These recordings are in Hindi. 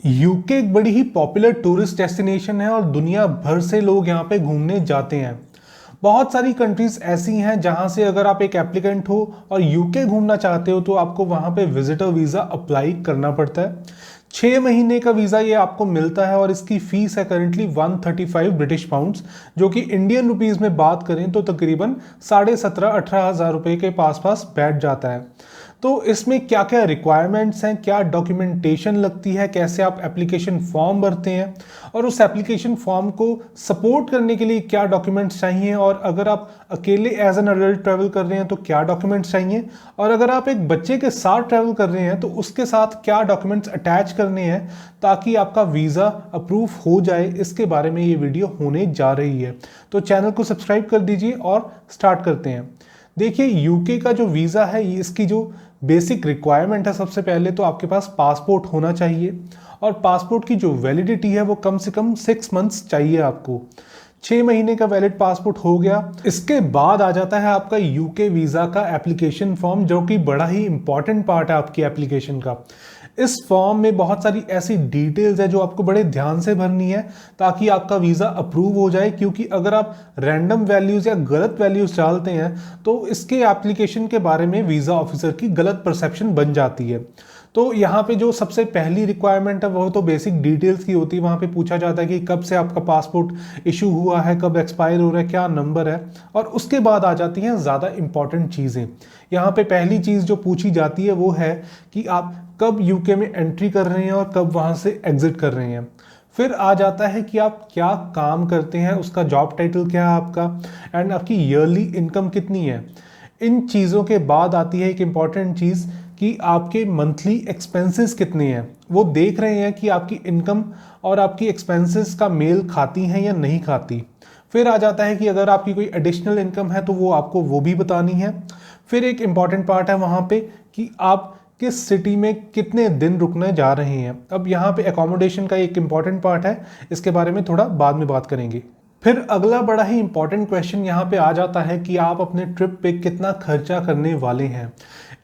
यूके एक बड़ी ही पॉपुलर टूरिस्ट डेस्टिनेशन है और दुनिया भर से लोग यहाँ पे घूमने जाते हैं। बहुत सारी कंट्रीज ऐसी हैं जहाँ से अगर आप एक एप्लीकेंट हो और यूके घूमना चाहते हो तो आपको वहाँ पे विजिटर वीज़ा अप्लाई करना पड़ता है। 6 महीने का वीज़ा ये आपको मिलता है और इसकी फीस है करंटली 135 ब्रिटिश पाउंड्स, जो कि इंडियन रुपीज़ में बात करें तो तकरीबन 17,500-18 हज़ार रुपये के पास बैठ जाता है। तो इसमें क्या क्या रिक्वायरमेंट्स हैं, क्या डॉक्यूमेंटेशन लगती है, कैसे आप एप्लीकेशन फॉर्म भरते हैं और उस एप्लीकेशन फॉर्म को सपोर्ट करने के लिए क्या डॉक्यूमेंट्स चाहिए, और अगर आप अकेले एज एन अडल्ट ट्रैवल कर रहे हैं तो क्या डॉक्यूमेंट्स चाहिए, और अगर आप एक बच्चे के साथ ट्रैवल कर रहे हैं तो उसके साथ क्या डॉक्यूमेंट्स अटैच करने हैं ताकि आपका वीज़ा अप्रूव हो जाए, इसके बारे में ये वीडियो होने जा रही है। तो चैनल को सब्सक्राइब कर दीजिए और स्टार्ट करते हैं। देखिए, यूके का जो वीज़ा है इसकी जो बेसिक रिक्वायरमेंट है, सबसे पहले तो आपके पास पासपोर्ट होना चाहिए और पासपोर्ट की जो वैलिडिटी है वो कम से कम 6 मंथ्स चाहिए आपको। 6 महीने का वैलिड पासपोर्ट हो गया। इसके बाद आ जाता है आपका यूके वीज़ा का एप्लीकेशन फॉर्म, जो कि बड़ा ही इंपॉर्टेंट पार्ट है आपकी एप्लीकेशन का। इस फॉर्म में बहुत सारी ऐसी डिटेल्स है जो आपको बड़े ध्यान से भरनी है ताकि आपका वीज़ा अप्रूव हो जाए, क्योंकि अगर आप रैंडम वैल्यूज़ या गलत वैल्यूज़ डालते हैं तो इसके एप्लीकेशन के बारे में वीज़ा ऑफिसर की गलत परसेप्शन बन जाती है। तो यहाँ पे जो सबसे पहली रिक्वायरमेंट है वो तो बेसिक डिटेल्स की होती है। वहाँ पे पूछा जाता है कि कब से आपका पासपोर्ट इशू हुआ है, कब एक्सपायर हो रहा है, क्या नंबर है, और उसके बाद आ जाती हैं ज़्यादा इंपॉर्टेंट चीज़ें। यहाँ पे पहली चीज़ जो पूछी जाती है वो है कि आप कब यूके में एंट्री कर रहे हैं और कब वहाँ से एग्जिट कर रहे हैं। फिर आ जाता है कि आप क्या काम करते हैं, उसका जॉब टाइटल क्या है आपका, एंड आपकी ईयरली इनकम कितनी है। इन चीज़ों के बाद आती है एक इम्पॉर्टेंट चीज़ कि आपके मंथली एक्सपेंसेस कितने हैं। वो देख रहे हैं कि आपकी इनकम और आपकी एक्सपेंसेस का मेल खाती हैं या नहीं खाती। फिर आ जाता है कि अगर आपकी कोई एडिशनल इनकम है तो वो आपको वो भी बतानी है। फिर एक इम्पॉर्टेंट पार्ट है वहाँ पे कि आप किस सिटी में कितने दिन रुकने जा रहे हैं। अब यहाँ पे एकोमोडेशन का एक इम्पॉर्टेंट पार्ट है, इसके बारे में थोड़ा बाद में बात करेंगे। फिर अगला बड़ा ही इंपॉर्टेंट क्वेश्चन यहाँ पे आ जाता है कि आप अपने ट्रिप पे कितना खर्चा करने वाले हैं।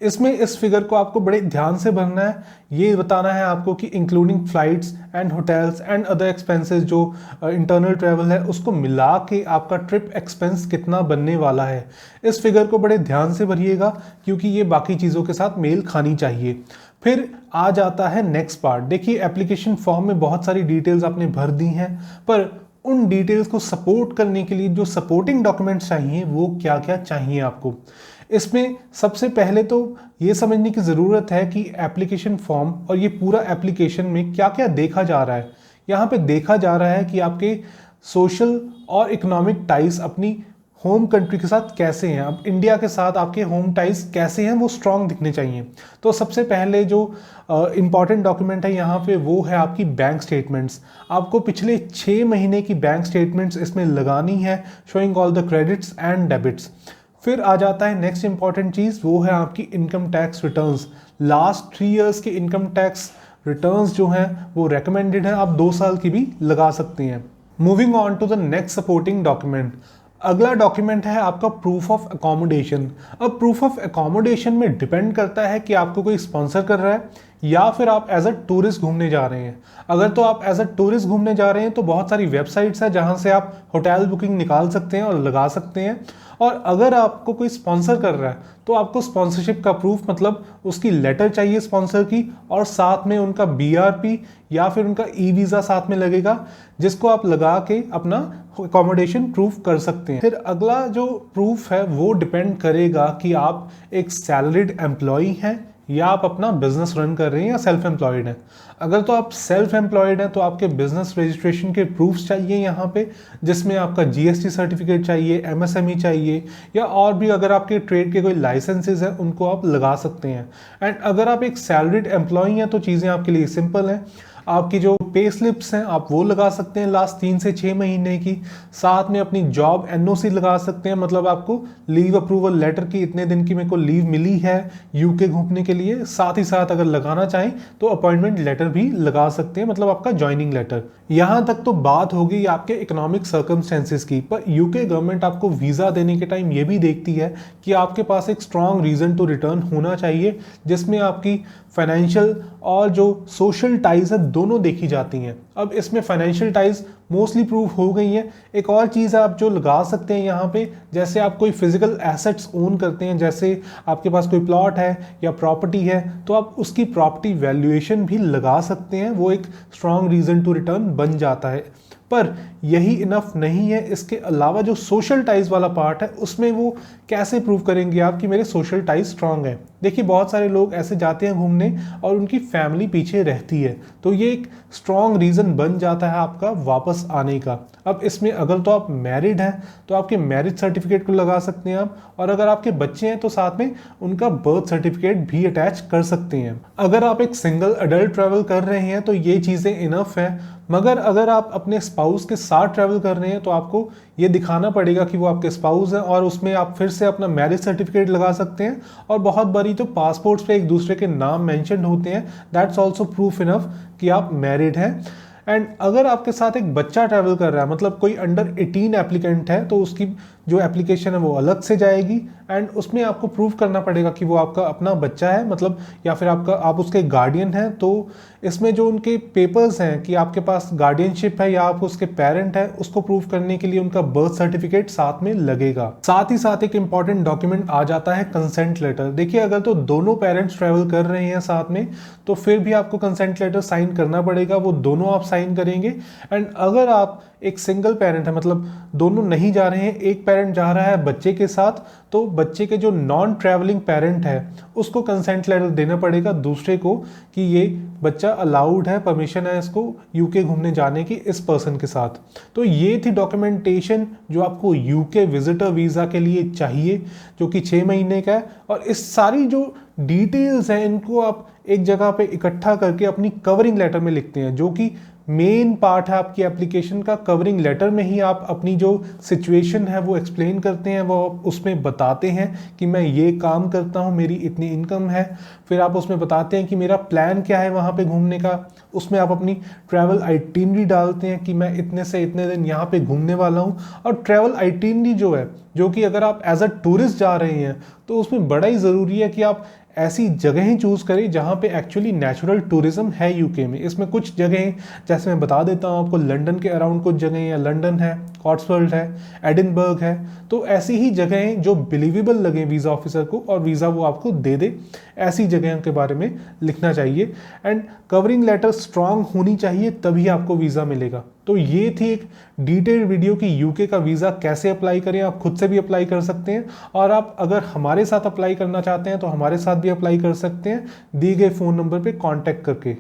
इसमें इस फिगर को आपको बड़े ध्यान से भरना है। ये बताना है आपको कि including flights and hotels and other expenses, जो इंटरनल ट्रैवल है, उसको मिला के आपका ट्रिप एक्सपेंस कितना बनने वाला है। इस फिगर को बड़े ध्यान से भरिएगा क्योंकि ये बाकी चीज़ों के साथ मेल खानी चाहिए। फिर आ जाता है नेक्स्ट पार्ट। देखिए, एप्लीकेशन फॉर्म में बहुत सारी डिटेल्स आपने भर दी हैं, पर उन डिटेल्स को सपोर्ट करने के लिए जो सपोर्टिंग डॉक्यूमेंट्स चाहिए वो क्या क्या चाहिए आपको। इसमें सबसे पहले तो ये समझने की ज़रूरत है कि एप्लीकेशन फॉर्म और ये पूरा एप्लीकेशन में क्या क्या देखा जा रहा है। यहाँ पे देखा जा रहा है कि आपके सोशल और इकोनॉमिक टाइज अपनी होम कंट्री के साथ कैसे हैं। अब इंडिया के साथ आपके होम टाइज कैसे हैं, वो स्ट्रॉन्ग दिखने चाहिए। तो सबसे पहले जो इंपॉर्टेंट डॉक्यूमेंट है यहाँ पे वो है आपकी बैंक स्टेटमेंट्स। आपको पिछले 6 महीने की बैंक स्टेटमेंट्स इसमें लगानी है, showing all the credits and debits. फिर आ जाता है नेक्स्ट इंपॉर्टेंट चीज़, वो है आपकी income tax returns. Last 3 years के इनकम टैक्स रिटर्न्स जो हैं वो रेकमेंडेड है, आप 2 साल की भी लगा सकते हैं। Moving on to the next supporting document. अगला डॉक्यूमेंट है आपका प्रूफ ऑफ अकोमोडेशन। अब प्रूफ ऑफ अकोमोडेशन में डिपेंड करता है कि आपको कोई स्पॉन्सर कर रहा है या फिर आप एज अ टूरिस्ट घूमने जा रहे हैं। अगर तो आप एज अ टूरिस्ट घूमने जा रहे हैं तो बहुत सारी वेबसाइट्स हैं जहां से आप होटल बुकिंग निकाल सकते हैं और लगा सकते हैं। और अगर आपको कोई स्पॉन्सर कर रहा है तो आपको स्पॉन्सरशिप का प्रूफ, मतलब उसकी लेटर चाहिए स्पॉन्सर की, और साथ में उनका बीआरपी या फिर उनका ई वीज़ा साथ में लगेगा, जिसको आप लगा के अपना अकोमोडेशन प्रूफ कर सकते हैं। फिर अगला जो प्रूफ है वो डिपेंड करेगा कि आप एक सैलरीड एम्प्लॉई हैं या आप अपना बिजनेस रन कर रहे हैं या सेल्फ एम्प्लॉयड हैं। अगर तो आप सेल्फ एम्प्लॉयड हैं तो आपके बिजनेस रजिस्ट्रेशन के प्रूफ्स चाहिए यहाँ पे, जिसमें आपका जीएसटी सर्टिफिकेट चाहिए, एमएसएमई चाहिए, या और भी अगर आपके ट्रेड के कोई लाइसेंसेज हैं उनको आप लगा सकते हैं। एंड अगर आप एक सैलरीड एम्प्लॉई हैं तो चीज़ें आपके लिए सिंपल हैं। आपकी जो पे स्लिप्स हैं आप वो लगा सकते हैं लास्ट 3 से 6 महीने की। साथ में अपनी जॉब एनओसी लगा सकते हैं, मतलब आपको लीव अप्रूवल लेटर की इतने दिन की मेरे को लीव मिली है यूके घूमने के लिए। साथ ही साथ अगर लगाना चाहें तो अपॉइंटमेंट लेटर भी लगा सकते हैं, मतलब आपका ज्वाइनिंग लेटर। यहाँ तक तो बात होगी आपके इकोनॉमिक सर्कमस्टेंसेस की, पर यूके गवर्नमेंट आपको वीज़ा देने के टाइम ये भी देखती है कि आपके पास एक स्ट्रॉन्ग रीज़न टू रिटर्न होना चाहिए, जिसमें आपकी फाइनेंशियल और जो सोशल टाइज है दोनों देखी जाती हैं। अब इसमें फाइनेंशियल टाइज मोस्टली प्रूव हो गई हैं। एक और चीज़ आप जो लगा सकते हैं यहाँ पे, जैसे आप कोई फिजिकल एसेट्स ओन करते हैं, जैसे आपके पास कोई प्लॉट है या प्रॉपर्टी है, तो आप उसकी प्रॉपर्टी वैल्यूएशन भी लगा सकते हैं। वो एक स्ट्रॉन्ग रीज़न टू रिटर्न बन जाता है। पर यही इनफ नहीं है, इसके अलावा जो सोशल टाइज वाला पार्ट है उसमें वो कैसे प्रूव करेंगे आप कि मेरे सोशल टाइज स्ट्रांग है। देखिए बहुत सारे लोग ऐसे जाते हैं घूमने और उनकी फैमिली पीछे रहती है, तो ये एक स्ट्रॉन्ग रीज़न बन जाता है आपका वापस आने का। अब इसमें अगर तो आप मैरिड हैं तो आपके मैरिज सर्टिफिकेट को लगा सकते हैं आप, और अगर आपके बच्चे हैं तो साथ में उनका बर्थ सर्टिफिकेट भी अटैच कर सकते हैं। अगर आप एक सिंगल अडल्ट ट्रैवल कर रहे हैं तो ये चीज़ें इनफ है, मगर अगर आप अपने स्पाउस के साथ ट्रैवल कर रहे हैं तो आपको ये दिखाना पड़ेगा कि वो आपके स्पाउस हैं, और उसमें आप फिर से अपना मैरिज सर्टिफिकेट लगा सकते हैं। और बहुत बारी तो पासपोर्ट्स पे एक दूसरे के नाम मेंशन होते हैं, दैट्स ऑल्सो प्रूफ इनफ कि आप मैरिड हैं। एंड अगर आपके साथ एक बच्चा ट्रैवल कर रहा है, मतलब कोई अंडर 18 एप्लीकेंट है, तो उसकी जो एप्लीकेशन है वो अलग से जाएगी, एंड उसमें आपको प्रूव करना पड़ेगा कि वो आपका अपना बच्चा है, मतलब या फिर आप उसके गार्डियन हैं। तो इसमें जो उनके पेपर्स हैं कि आपके पास गार्डियनशिप है या आप उसके पेरेंट हैं, उसको प्रूव करने के लिए उनका बर्थ सर्टिफिकेट साथ में लगेगा। साथ ही साथ एक इंपॉर्टेंट डॉक्यूमेंट आ जाता है कंसेंट लेटर। देखिए अगर तो दोनों पेरेंट्स ट्रैवल कर रहे हैं साथ में, तो फिर भी आपको कंसेंट लेटर साइन करना पड़ेगा, वो दोनों आप साइन करेंगे। एंड अगर आप एक सिंगल पेरेंट है, मतलब दोनों नहीं जा रहे हैं, एक पेरेंट जा रहा है बच्चे के साथ, तो बच्चे के जो नॉन ट्रैवलिंग पेरेंट है उसको कंसेंट लेटर देना पड़ेगा दूसरे को कि ये बच्चा अलाउड है, परमिशन है इसको यूके घूमने जाने की इस पर्सन के साथ। तो ये थी डॉक्यूमेंटेशन जो आपको यूके विजिटर वीज़ा के लिए चाहिए, जो कि 6 महीने का है। और इस सारी जो डिटेल्स हैं इनको आप एक जगह पे इकट्ठा करके अपनी कवरिंग लेटर में लिखते हैं, जो कि मेन पार्ट है आपकी एप्लीकेशन का। कवरिंग लेटर में ही आप अपनी जो सिचुएशन है वो एक्सप्लेन करते हैं, वो उसमें बताते हैं कि मैं ये काम करता हूँ, मेरी इतनी इनकम है। फिर आप उसमें बताते हैं कि मेरा प्लान क्या है वहाँ पे घूमने का। उसमें आप अपनी ट्रैवल आइटिनरी डालते हैं कि मैं इतने से इतने दिन यहाँ पे घूमने वाला हूँ। और ट्रैवल आइटिनरी जो है, जो कि अगर आप एज अ टूरिस्ट जा रहे हैं तो उसमें बड़ा ही ज़रूरी है कि आप ऐसी जगहें चूज़ करें जहाँ पे एक्चुअली नेचुरल टूरिज्म है यूके में। इसमें कुछ जगहें, जैसे मैं बता देता हूँ आपको, लंदन के अराउंड कुछ जगहें, या लंदन है, कॉट्सवोल्ड है, एडिनबर्ग है, तो ऐसी ही जगहें जो बिलीवेबल लगे वीज़ा ऑफिसर को और वीज़ा वो आपको दे दे, ऐसी जगहों के बारे में लिखना चाहिए। एंड कवरिंग लेटर स्ट्रांग होनी चाहिए, तभी आपको वीज़ा मिलेगा। तो ये थी एक डिटेल्ड वीडियो कि यूके का वीज़ा कैसे अप्लाई करें। आप खुद से भी अप्लाई कर सकते हैं, और आप अगर हमारे साथ अप्लाई करना चाहते हैं तो हमारे साथ भी अप्लाई कर सकते हैं, दिए गए फ़ोन नंबर पे कांटेक्ट करके।